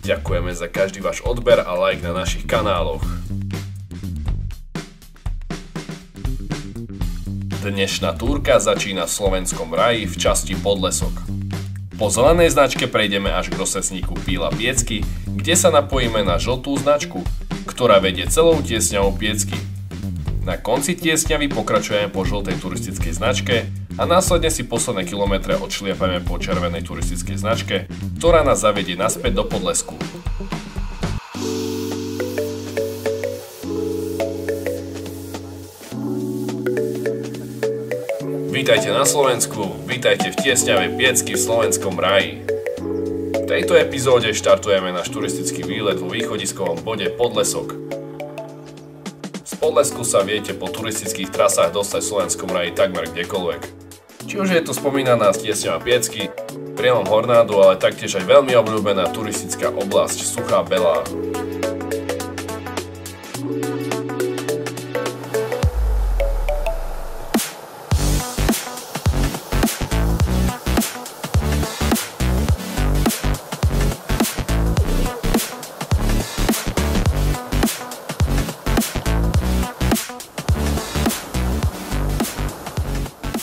Ďakujeme za každý váš odber a like na našich kanáloch. Dnešná túrka začína v Slovenskom raji v časti Podlesok. Po zelenej značke prejdeme až k rozcestníku Píla Piecky, kde sa napojíme na žltú značku, ktorá vedie celou tiesňou Piecky. Na konci tiesňavy pokračujeme po žltej turistickej značke a následne si posledné kilometre odšliapame po červenej turistickej značke, ktorá nás zavedie naspäť do Podlesku. Vítajte na Slovensku, vítajte v tiesňave Piecky v Slovenskom raji. V tejto epizóde štartujeme náš turistický výlet vo východiskovom bode Podlesok. Z Podlesku sa viete po turistických trasách dostať v Slovenskom raji takmer kdekoľvek. Či už je to spomínaná tiesňava Piecky, prielom Hornádu, ale taktiež aj veľmi obľúbená turistická oblasť Suchá Belá.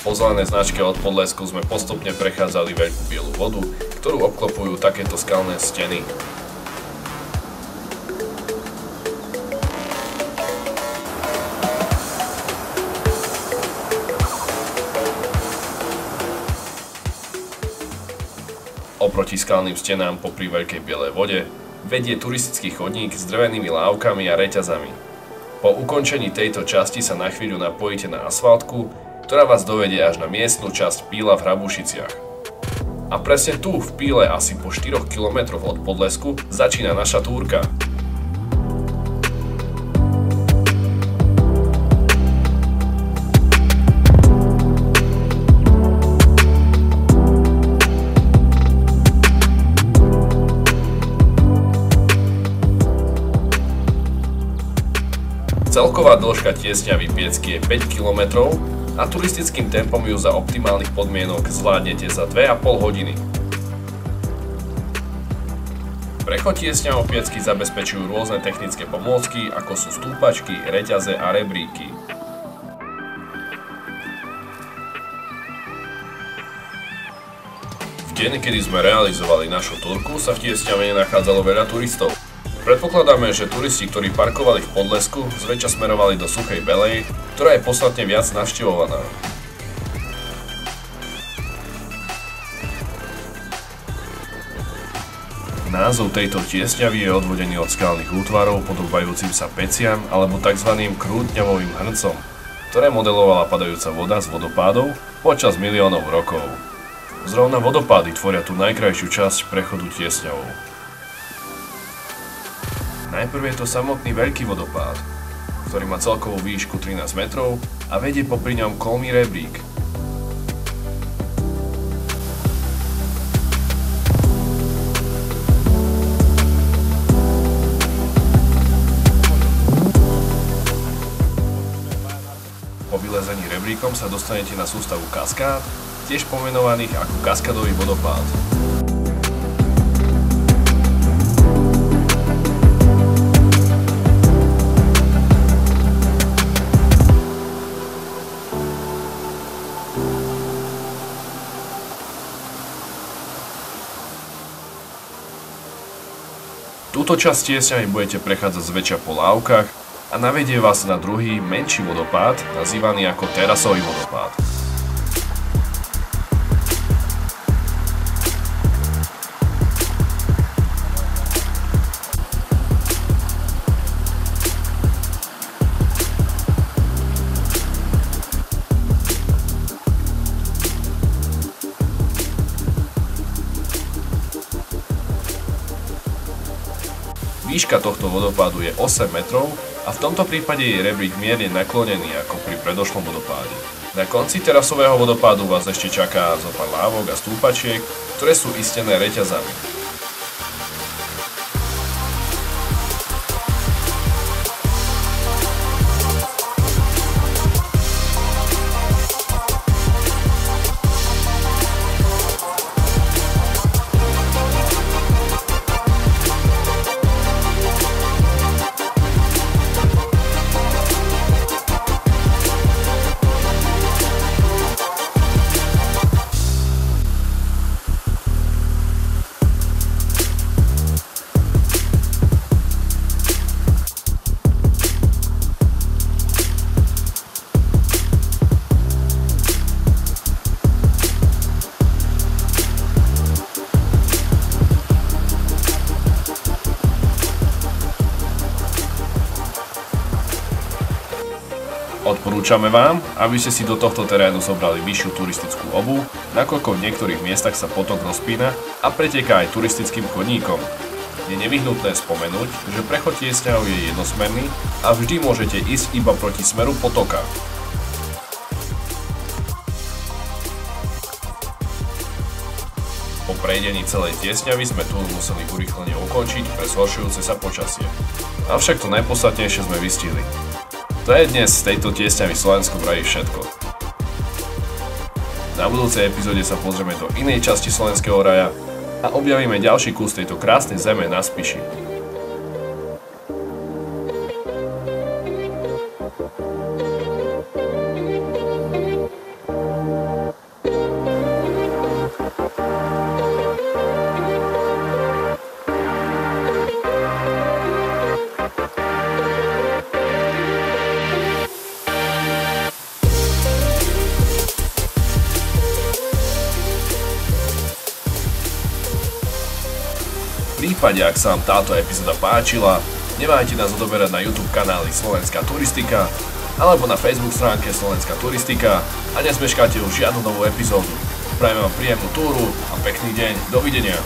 Po zelenej značke od Podlesku sme postupne prechádzali veľkú bielu vodu, ktorú obklopujú takéto skalné steny. Oproti skalným stenám popri veľkej bielej vode vedie turistický chodník s drevenými lávkami a reťazami. Po ukončení tejto časti sa na chvíľu napojíte na asfaltku, ktorá vás dovedie až na miestnu časť Píla v Hrabušiciach. A presne tu v Píle, asi po 4 km od Podlesku, začína naša túrka. Celková dĺžka tiesňavy Piecky je 5 km, a turistickým tempom ju za optimálnych podmienok zvládnete za 2,5 hodiny. Prechod tiesňavou Piecky zabezpečujú rôzne technické pomôcky, ako sú stúpačky, reťaze a rebríky. V deň, kedy sme realizovali našu túrku, sa v tiesňave nenachádzalo veľa turistov. Predpokladáme, že turisti, ktorí parkovali v Podlesku, zväčša smerovali do Suchej Belej, ktorá je podstatne viac navštevovaná. Názov tejto tiesňavy je odvodený od skalných útvarov podobajúcim sa peciam alebo tzv. Krútňavovým hrncom, ktoré modelovala padajúca voda z vodopádov počas miliónov rokov. Zrovna vodopády tvoria tú najkrajšiu časť prechodu tiesňavou. Najprv je to samotný veľký vodopád, ktorý má celkovú výšku 13 metrov a vedie popri ňom kolmý rebrík. Po vylezení rebríkom sa dostanete na sústavu kaskád, tiež pomenovaných ako kaskadový vodopád. Túto časť tiesňavy budete prechádzať zväčša po lávkach a navedie vás na druhý, menší vodopád, nazývaný ako terasový vodopád. Výška tohto vodopádu je 8 metrov a v tomto prípade je rebrík mierne naklonený ako pri predošlom vodopáde. Na konci terasového vodopádu vás ešte čaká zo pár lávok a stúpačiek, ktoré sú istené reťazami. Odporúčame vám, aby ste si do tohto terénu zobrali vyššiu turistickú obuv, nakoľko v niektorých miestach sa potok rozpína a preteká aj turistickým chodníkom. Je nevyhnutné spomenúť, že prechod tiesňou je jednosmerný a vždy môžete ísť iba proti smeru potoka. Po prejdení celej tiesňavy sme túr museli urýchlene ukončiť pre zhoršujúce sa počasie. Avšak to najpodstatnejšie sme vystihli. To je dnes z tejto tiesňavy v Slovenskom raji všetko. Na budúcej epizóde sa pozrieme do inej časti Slovenského raja a objavíme ďalší kus tejto krásnej zeme na Spiši. V prípade, ak sa vám táto epizóda páčila, neváhajte nás odoberať na YouTube kanály Slovenská turistika alebo na Facebook stránke Slovenská turistika a nezmeškáte už žiadnu novú epizódu. Prajem vám príjemnú túru a pekný deň. Dovidenia.